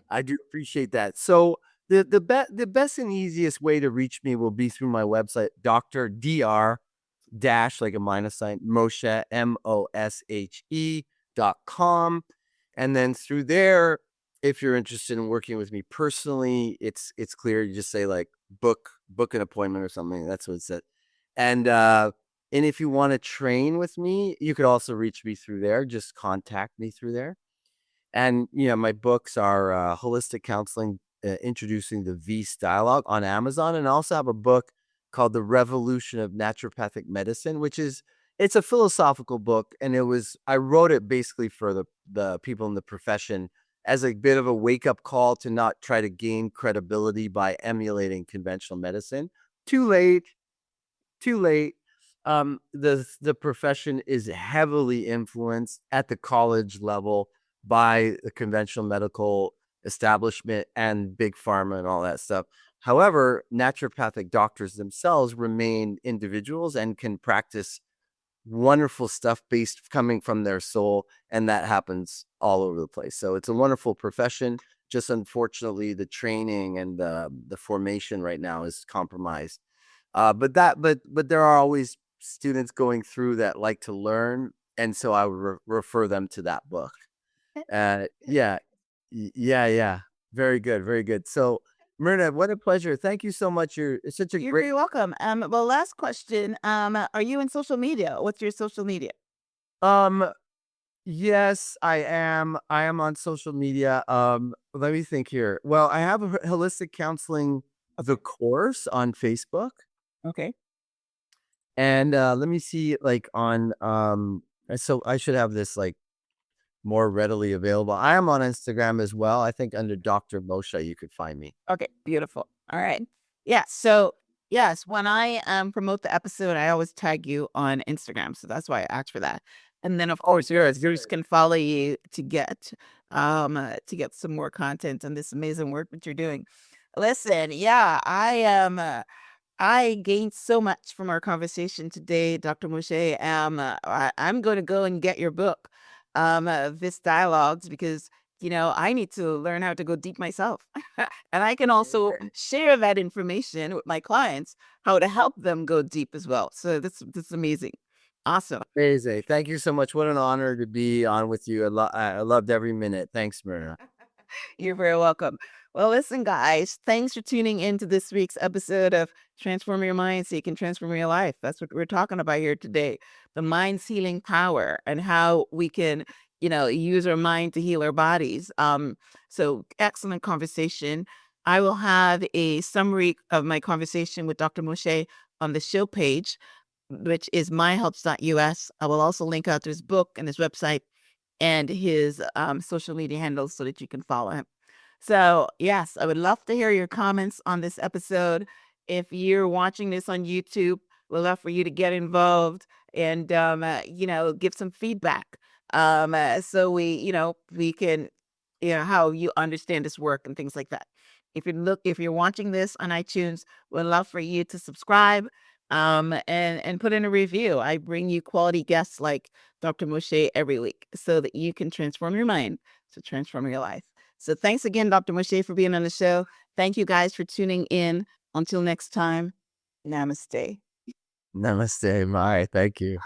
I do appreciate that. So the best and easiest way to reach me will be through my website, Dr. Dr. dash like a minus sign Moshe Moshe.com. And then through there, if you're interested in working with me personally, it's clear. You just say like book an appointment or something. That's what it said. And if you want to train with me, you could also reach me through there. Just contact me through there. And my books are Holistic Counseling, Introducing the V's Dialogue on Amazon, and I also have a book called The Revolution of Naturopathic Medicine, it's a philosophical book, and I wrote it basically for the people in the profession as a bit of a wake up call to not try to gain credibility by emulating conventional medicine. Too late, too late. The profession is heavily influenced at the college level by the conventional medical establishment and big pharma and all that stuff. However, naturopathic doctors themselves remain individuals and can practice wonderful stuff based coming from their soul, and that happens all over the place. So it's a wonderful profession. Just unfortunately, the training and the formation right now is compromised. But there are always students going through that like to learn, and so I would refer them to that book. Yeah, yeah. Very good, very good. So, Myrna, what a pleasure. Thank you so much. It's such a You're great. very welcome. Well, last question. Are you in social media? What's your social media? Um, yes, I am. I am on social media. Let me think here. Well, I have a holistic counseling the course on Facebook. Okay. And let me see, like on so I should have this like more readily available. I am on Instagram as well. I think under Dr. Moshe you could find me. Okay, beautiful. All right. Yeah. So yes, when I promote the episode, I always tag you on Instagram. So that's why I asked for that. And then of course yours can follow you to get some more content on this amazing work that you're doing. Listen, yeah, I gained so much from our conversation today, Dr. Moshe. I'm going to go and get your book, this dialogues, because I need to learn how to go deep myself, and I can also share that information with my clients, how to help them go deep as well. So this is amazing, awesome. Amazing. Thank you so much. What an honor to be on with you. I loved every minute. Thanks, Myrna. You're very welcome. Well, listen, guys, thanks for tuning into this week's episode of Transform Your Mind so you can transform your life. That's what we're talking about here today. The mind's healing power and how we can use our mind to heal our bodies. So excellent conversation. I will have a summary of my conversation with Dr. Moshe on the show page, which is myhelps.us. I will also link out to his book and his website and his social media handles so that you can follow him. So, yes, I would love to hear your comments on this episode. If you're watching this on YouTube, we'd love for you to get involved and, give some feedback. So we can, how you understand this work and things like that. If you're watching this on iTunes, we'd love for you to subscribe, and put in a review. I bring you quality guests like Dr. Moshe every week so that you can transform your mind to transform your life. So thanks again, Dr. Moshe, for being on the show. Thank you guys for tuning in. Until next time, namaste. Namaste, Mai. Thank you.